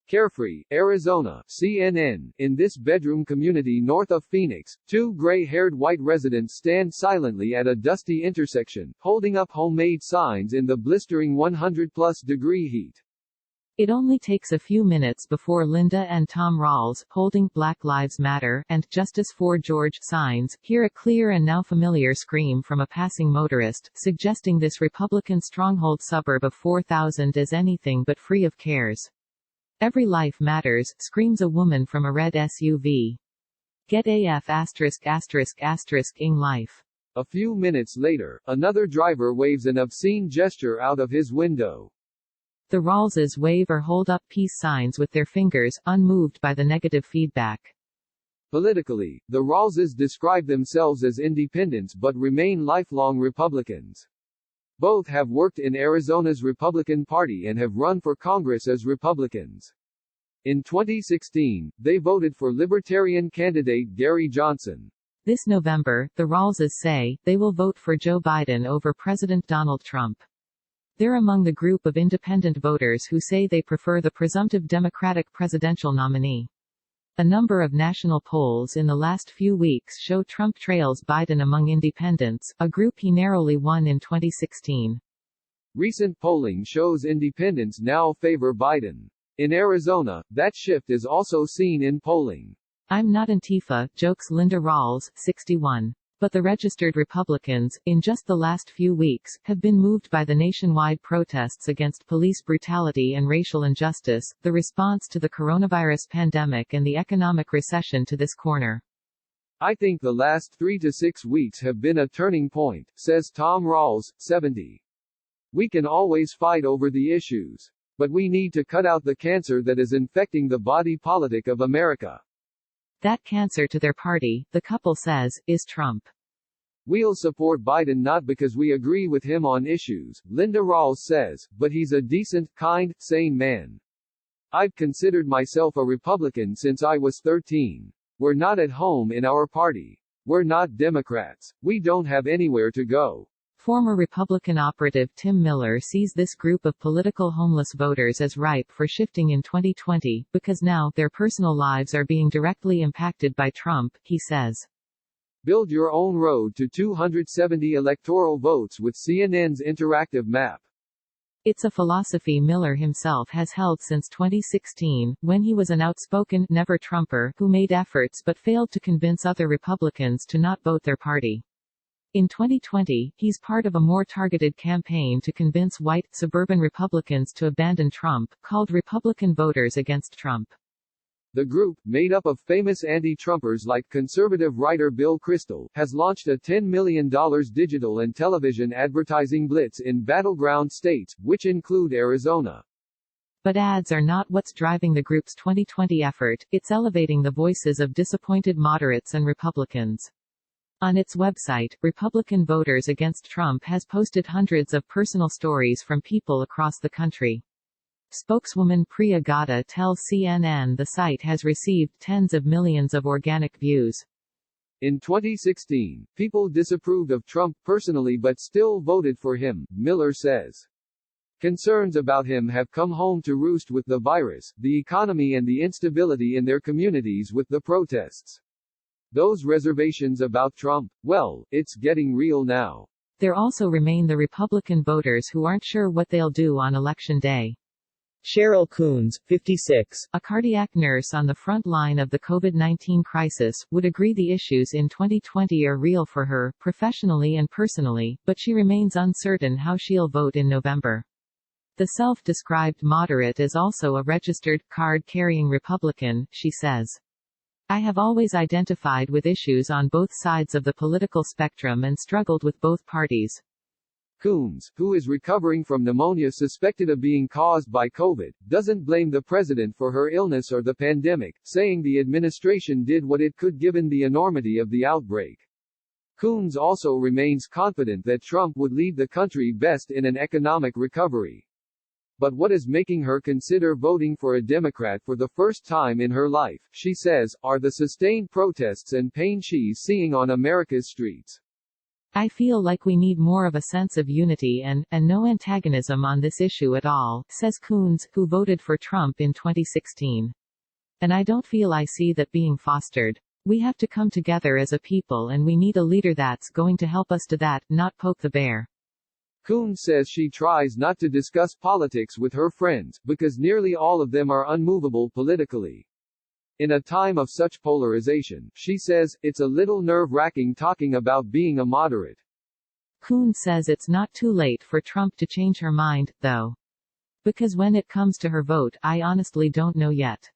Carefree, Arizona, CNN. In this bedroom community north of Phoenix, two gray-haired white residents stand silently at a dusty intersection, holding up homemade signs in the blistering 100-plus degree heat. It only takes a few minutes before Linda and Tom Rawls, holding Black Lives Matter and Justice for George signs, hear a clear and now familiar scream from a passing motorist, suggesting this Republican stronghold suburb of 4,000 is anything but free of cares. Every life matters, screams a woman from a red SUV. Get AF ****ing life. A few minutes later, another driver waves an obscene gesture out of his window. The Rawlses wave or hold up peace signs with their fingers, unmoved by the negative feedback. Politically, the Rawlses describe themselves as independents but remain lifelong Republicans. Both have worked in Arizona's Republican Party and have run for Congress as Republicans. In 2016, they voted for Libertarian candidate Gary Johnson. This November, the Rawlses say, they will vote for Joe Biden over President Donald Trump. They're among the group of independent voters who say they prefer the presumptive Democratic presidential nominee. A number of national polls in the last few weeks show Trump trails Biden among independents, a group he narrowly won in 2016. Recent polling shows independents now favor Biden. In Arizona, that shift is also seen in polling. I'm not Antifa, jokes Linda Rawls, 61. But the registered Republicans, in just the last few weeks, have been moved by the nationwide protests against police brutality and racial injustice, the response to the coronavirus pandemic and the economic recession to this corner. I think the last 3 to 6 weeks have been a turning point, says Tom Rawls, 70. We can always fight over the issues. But we need to cut out the cancer that is infecting the body politic of America. That cancer to their party, the couple says, is Trump. We'll support Biden not because we agree with him on issues, Linda Rawls says, but he's a decent, kind, sane man. I've considered myself a Republican since I was 13. We're not at home in our party. We're not Democrats. We don't have anywhere to go. Former Republican operative Tim Miller sees this group of political homeless voters as ripe for shifting in 2020, because now, their personal lives are being directly impacted by Trump, he says. Build your own road to 270 electoral votes with CNN's interactive map. It's a philosophy Miller himself has held since 2016, when he was an outspoken, never-Trumper, who made efforts but failed to convince other Republicans to not vote their party. In 2020, he's part of a more targeted campaign to convince white, suburban Republicans to abandon Trump, called Republican Voters Against Trump. The group, made up of famous anti-Trumpers like conservative writer Bill Kristol, has launched a $10 million digital and television advertising blitz in battleground states, which include Arizona. But ads are not what's driving the group's 2020 effort, it's elevating the voices of disappointed moderates and Republicans. On its website, Republican Voters Against Trump has posted hundreds of personal stories from people across the country. Spokeswoman Priya Gada tells CNN the site has received tens of millions of organic views. In 2016, people disapproved of Trump personally but still voted for him, Miller says. Concerns about him have come home to roost with the virus, the economy and the instability in their communities with the protests. Those reservations about Trump, well, it's getting real now. There also remain the Republican voters who aren't sure what they'll do on Election Day. Cheryl Coons, 56, a cardiac nurse on the front line of the COVID-19 crisis, would agree the issues in 2020 are real for her, professionally and personally, but she remains uncertain how she'll vote in November. The self-described moderate is also a registered, card-carrying Republican, she says. I have always identified with issues on both sides of the political spectrum and struggled with both parties. Coons, who is recovering from pneumonia suspected of being caused by COVID, doesn't blame the president for her illness or the pandemic, saying the administration did what it could given the enormity of the outbreak. Coons also remains confident that Trump would lead the country best in an economic recovery. But what is making her consider voting for a Democrat for the first time in her life, she says, are the sustained protests and pain she's seeing on America's streets. I feel like we need more of a sense of unity and no antagonism on this issue at all, says Coons, who voted for Trump in 2016. And I don't feel I see that being fostered. We have to come together as a people and we need a leader that's going to help us do that, not poke the bear. Coons says she tries not to discuss politics with her friends, because nearly all of them are unmovable politically. In a time of such polarization, she says, it's a little nerve-wracking talking about being a moderate. Coons says it's not too late for Trump to change her mind, though. Because when it comes to her vote, I honestly don't know yet.